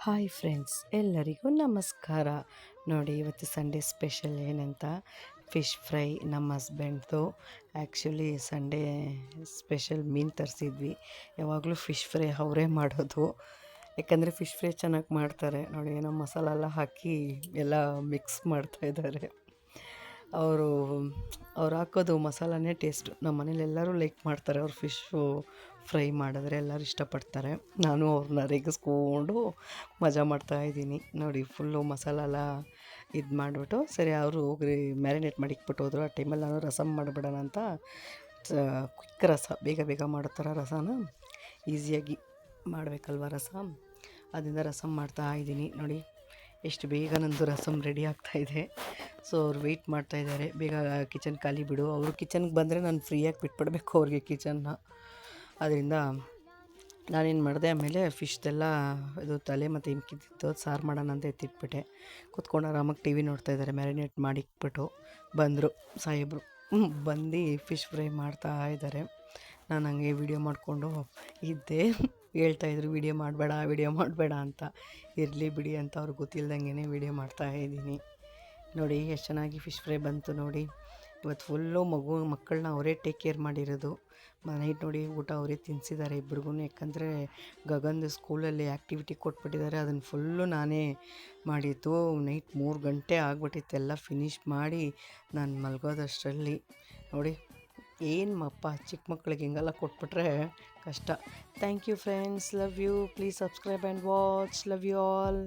Hi friends, ಎಲ್ಲರಿಗೂ ನಮಸ್ಕಾರ. ನೋಡಿ, ಇವತ್ತು ಸಂಡೇ ಸ್ಪೆಷಲ್ ಏನಂತ ಫಿಶ್ ಫ್ರೈ ನಮ್ಮ ಹಸ್ಬೆಂಡ್ದು. ಆ್ಯಕ್ಚುಲಿ ಸಂಡೇ ಸ್ಪೆಷಲ್ ಮೀನು ತರಿಸಿದ್ವಿ. ಯಾವಾಗಲೂ ಫಿಶ್ ಫ್ರೈ ಅವರೇ ಮಾಡೋದು, ಯಾಕಂದರೆ ಫಿಶ್ ಫ್ರೈ ಚೆನ್ನಾಗಿ ಮಾಡ್ತಾರೆ. ನೋಡಿ, ಏನೋ ಮಸಾಲ ಎಲ್ಲ ಹಾಕಿ ಎಲ್ಲ ಮಿಕ್ಸ್ ಮಾಡ್ತಾಯಿದ್ದಾರೆ. ಅವರು ಹಾಕೋದು ಮಸಾಲನೇ ಟೇಸ್ಟು. ನಮ್ಮ ಮನೇಲಿ ಎಲ್ಲರೂ ಲೈಕ್ ಮಾಡ್ತಾರೆ. ಅವ್ರು ಫಿಶ್ಶು ಫ್ರೈ ಮಾಡಿದ್ರೆ ಎಲ್ಲರೂ ಇಷ್ಟಪಡ್ತಾರೆ. ನಾನು ಅವ್ರನ್ನ ರೇಗಿಸ್ಕೊಂಡು ಮಜಾ ಮಾಡ್ತಾಯಿದ್ದೀನಿ. ನೋಡಿ, ಫುಲ್ಲು ಮಸಾಲ ಎಲ್ಲ ಇದು ಮಾಡಿಬಿಟ್ಟು ಸರಿ ಅವರು ಹೋಗ್ರಿ ಮ್ಯಾರಿನೇಟ್ ಮಾಡಿ ಇಕ್ಬಿಟ್ಟು ಹೋದ್ರು. ಆ ಟೈಮಲ್ಲಿ ನಾನು ರಸಮ್ ಮಾಡಿಬಿಡೋಣ ಅಂತ ಕ್ವಿಕ್ ರಸ, ಬೇಗ ಬೇಗ ಮಾಡೋ ಥರ ರಸನ ಈಸಿಯಾಗಿ ಮಾಡಬೇಕಲ್ವ ರಸ, ಅದರಿಂದ ರಸಮ್ ಮಾಡ್ತಾಯಿದ್ದೀನಿ. ನೋಡಿ ಎಷ್ಟು ಬೇಗ ನಂದು ರಸಮ್ ರೆಡಿ ಆಗ್ತಾಯಿದೆ. ಸೊ ಅವ್ರು ವೆಯ್ಟ್ ಮಾಡ್ತಾಯಿದ್ದಾರೆ, ಬೇಗ ಕಿಚನ್ ಖಾಲಿ ಬಿಡು. ಅವರು ಕಿಚನ್ಗೆ ಬಂದರೆ ನಾನು ಫ್ರೀಯಾಗಿ ಬಿಟ್ಬಿಡ್ಬೇಕು ಅವ್ರಿಗೆ ಕಿಚನ್ನ. ಅದರಿಂದ ನಾನೇನು ಮಾಡಿದೆ, ಆಮೇಲೆ ಫಿಶ್ದೆಲ್ಲ ಇದು ತಲೆ ಮತ್ತು ಹಿಂಕಿದ್ದಿತ್ತು ಸಾರು ಮಾಡೋಣ ಅಂತ ಎತ್ತಿಟ್ಬಿಟ್ಟೆ. ಕೂತ್ಕೊಂಡು ಆರಾಮಾಗಿ ಟಿ ವಿ ನೋಡ್ತಾಯಿದ್ದಾರೆ. ಮ್ಯಾರಿನೇಟ್ ಮಾಡಿ ಇಕ್ಬಿಟ್ಟು ಬಂದರು ಸಾಹೇಬರು. ಬಂದು ಫಿಶ್ ಫ್ರೈ ಮಾಡ್ತಾ ಇದ್ದಾರೆ. ನಾನು ಹಂಗೆ ವೀಡಿಯೋ ಮಾಡಿಕೊಂಡು ಇದ್ದೆ. ಹೇಳ್ತಾಯಿದ್ರು ವೀಡಿಯೋ ಮಾಡಬೇಡ ಅಂತ. ಇರಲಿ ಬಿಡಿ ಅಂತ ಅವ್ರಿಗೆ ಗೊತ್ತಿಲ್ದಂಗೆ ವೀಡಿಯೋ ಮಾಡ್ತಾಯಿದ್ದೀನಿ. ನೋಡಿ ಎಷ್ಟು ಚೆನ್ನಾಗಿ ಫಿಶ್ ಫ್ರೈ ಬಂತು. ನೋಡಿ, ಇವತ್ತು ಫುಲ್ಲು ಮಕ್ಕಳನ್ನ ಅವರೇ ಟೇಕ್ ಕೇರ್ ಮಾಡಿರೋದು. ನೈಟ್ ನೋಡಿ ಊಟ ಅವರೇ ತಿನ್ನಿಸಿದ್ದಾರೆ ಇಬ್ರಿಗೂ. ಯಾಕಂದರೆ ಗಗನ್ದು ಸ್ಕೂಲಲ್ಲಿ ಆ್ಯಕ್ಟಿವಿಟಿ ಕೊಟ್ಬಿಟ್ಟಿದ್ದಾರೆ, ಅದನ್ನು ಫುಲ್ಲು ನಾನೇ ಮಾಡಿದ್ದು. ನೈಟ್ 3 ಗಂಟೆ ಆಗಿಬಿಟ್ಟಿತ್ತು ಎಲ್ಲ ಫಿನಿಷ್ ಮಾಡಿ ನಾನು ಮಲಗೋದಷ್ಟರಲ್ಲಿ. ನೋಡಿ ಏನಪ್ಪ, ಚಿಕ್ಕ ಮಕ್ಕಳಿಗೆ ಹಿಂಗೆಲ್ಲ ಕೊಟ್ಬಿಟ್ರೆ ಕಷ್ಟ. Thank you friends, love you, please subscribe and watch, love you all.